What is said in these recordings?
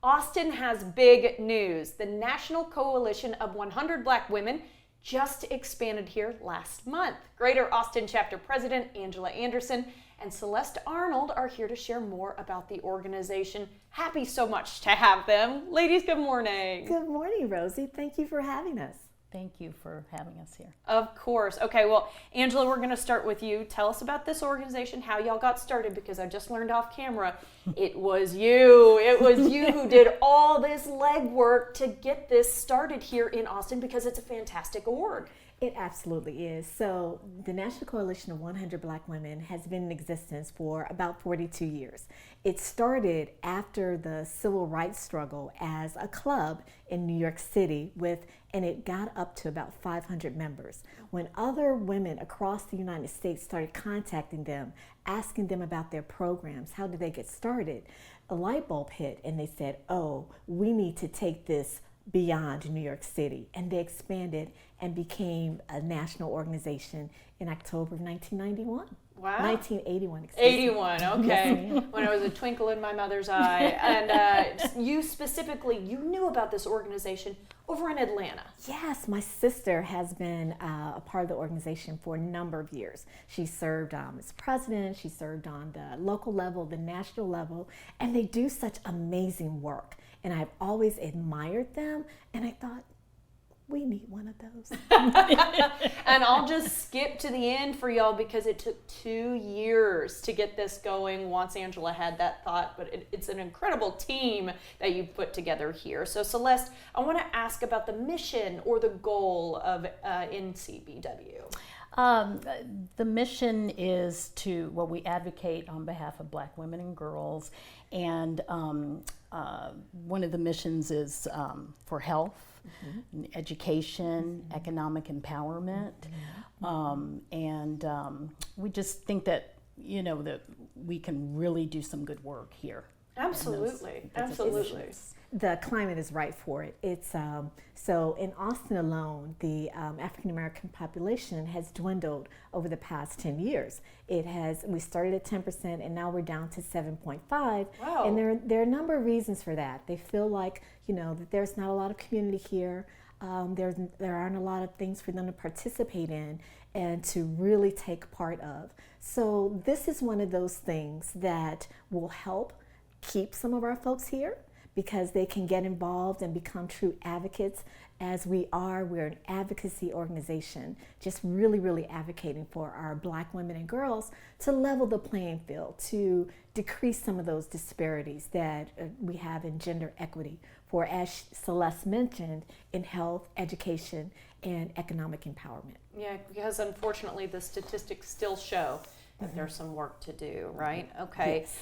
Austin has big news. The National Coalition of 100 Black Women just expanded here last month. Greater Austin Chapter President Angela Anderson and Celeste Arnold are here to share more about the organization. Happy so much to have them. Ladies, good morning. Good morning, Rosie. Thank you for having us. Thank you for having us here. Of course. Okay, well, Angela, we're going to start with you. Tell us about this organization, how y'all got started, because I just learned off camera it was you. It was you who did all this legwork to get this started here in Austin because it's a fantastic org. It absolutely is. So the National Coalition of 100 Black Women has been in existence for about 42 years. It started after the civil rights struggle as a club in New York City and it got up to about 500 members. When other women across the United States started contacting them, asking them about their programs, how did they get started, a light bulb hit and they said, oh, we need to take this beyond New York City. And they expanded and became a national organization in October of 1991. Wow. 1981. 81, okay. Yes, when I was a twinkle in my mother's eye. And you specifically, you knew about this organization over in Atlanta. Yes, my sister has been a part of the organization for a number of years. She served as president, she served on the local level, the national level, and they do such amazing work. And I've always admired them, and I thought, we need one of those. And I'll just skip to the end for y'all because it took 2 years to get this going once Angela had that thought, but it's an incredible team that you've put together here. So Celeste, I want to ask about the mission or the goal of NCBW. The mission is we advocate on behalf of Black women and girls, and one of the missions is for health, education, economic empowerment, and we just think that that we can really do some good work here. Absolutely, absolutely. The climate is right for it. It's so in Austin alone, the African American population has dwindled over the past 10 years. We started at 10% and now we're down to 7.5. Wow. And there are a number of reasons for that. They feel like that there's not a lot of community here. There aren't a lot of things for them to participate in and to really take part of. So this is one of those things that will help keep some of our folks here, because they can get involved and become true advocates as we are. We're an advocacy organization, just really, really advocating for our Black women and girls to level the playing field, to decrease some of those disparities that we have in gender equity, for, as Celeste mentioned, in health, education, and economic empowerment. Yeah, because unfortunately the statistics still show that there's some work to do, right? Okay. Yes.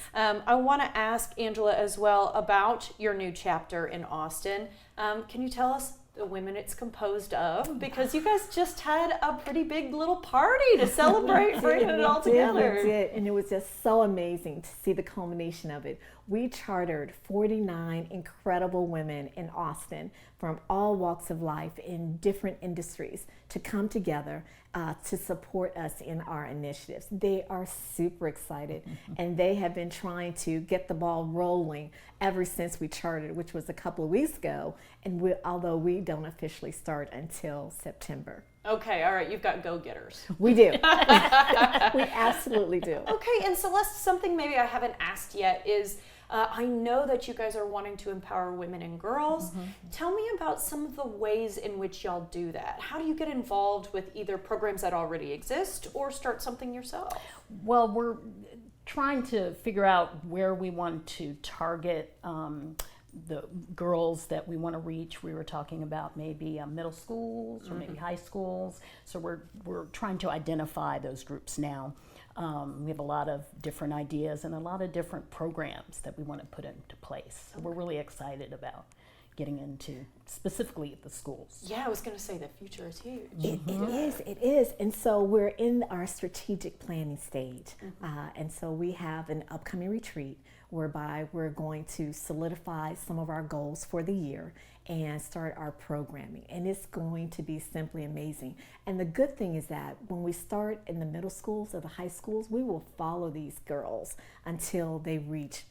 I want to ask Angela as well about your new chapter in Austin. Can you tell us the women it's composed of? Because you guys just had a pretty big little party to celebrate bringing it all together. We did, and it was just so amazing to see the culmination of it. We chartered 49 incredible women in Austin from all walks of life in different industries to come together to support us in our initiatives. They are super excited, and they have been trying to get the ball rolling ever since we chartered, which was a couple of weeks ago, and although we don't officially start until September. Okay, all right, you've got go-getters. We do. We absolutely do. Okay, and Celeste, something maybe I haven't asked yet is, I know that you guys are wanting to empower women and girls. Tell me about some of the ways in which y'all do that. How do you get involved with either programs that already exist or start something yourself? Well, we're trying to figure out where we want to target the girls that we want to reach. We were talking about maybe middle schools or maybe high schools. So we're trying to identify those groups now. We have a lot of different ideas and a lot of different programs that we want to put into place. So we're really excited about getting into specifically the schools. Yeah, I was going to say the future is huge. It is. And so we're in our strategic planning stage. And so we have an upcoming retreat whereby we're going to solidify some of our goals for the year and start our programming. And it's going to be simply amazing. And the good thing is that when we start in the middle schools or the high schools, we will follow these girls until they reach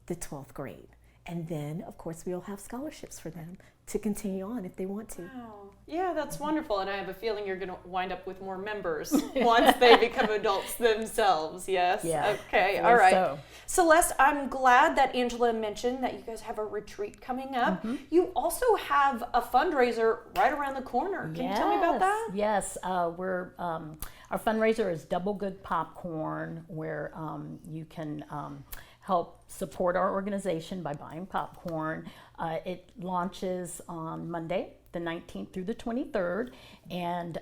the 12th grade. And then, of course, we'll have scholarships for them to continue on if they want to. Oh, yeah, that's wonderful. And I have a feeling you're going to wind up with more members once they become adults themselves. Yes? Yeah. Okay, all right. So. Celeste, I'm glad that Angela mentioned that you guys have a retreat coming up. You also have a fundraiser right around the corner. Can you tell me about that? Yes, we're our fundraiser is Double Good Popcorn, where you can help support our organization by buying popcorn. It launches on Monday, the 19th through the 23rd, and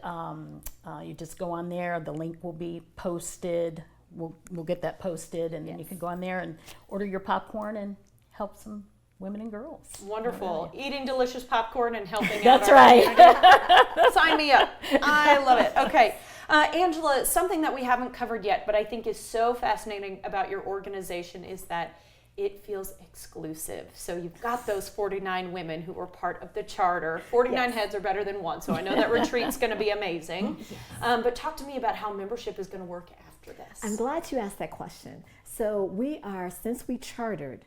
you just go on there. The link will be posted. We'll get that posted, and then you can go on there and order your popcorn and help some women and girls. Wonderful. Eating delicious popcorn and helping out. That's right. Sign me up. I love it. Okay. Angela, something that we haven't covered yet, but I think is so fascinating about your organization is that it feels exclusive. So you've got those 49 women who are part of the charter. 49 heads are better than one, so I know that retreat's going to be amazing. But talk to me about how membership is going to work after this. I'm glad you asked that question. So since we chartered,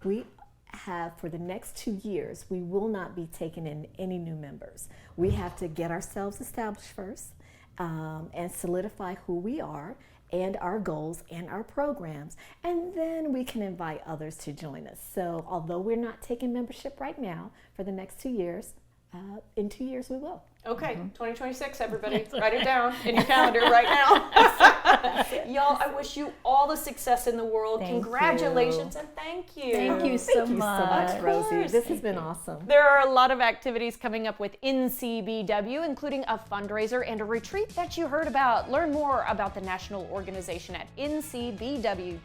we have for the next 2 years, we will not be taking in any new members. We have to get ourselves established first. And solidify who we are and our goals and our programs, and then we can invite others to join us. So although we're not taking membership right now for the next 2 years, in 2 years we will. Okay, 2026, everybody. Write it down in your calendar right now. Y'all, I wish you all the success in the world. Thank Congratulations you. And thank you. Thank you so much, Rosie. This has been awesome. There are a lot of activities coming up with NCBW, including a fundraiser and a retreat that you heard about. Learn more about the national organization at ncbw.org.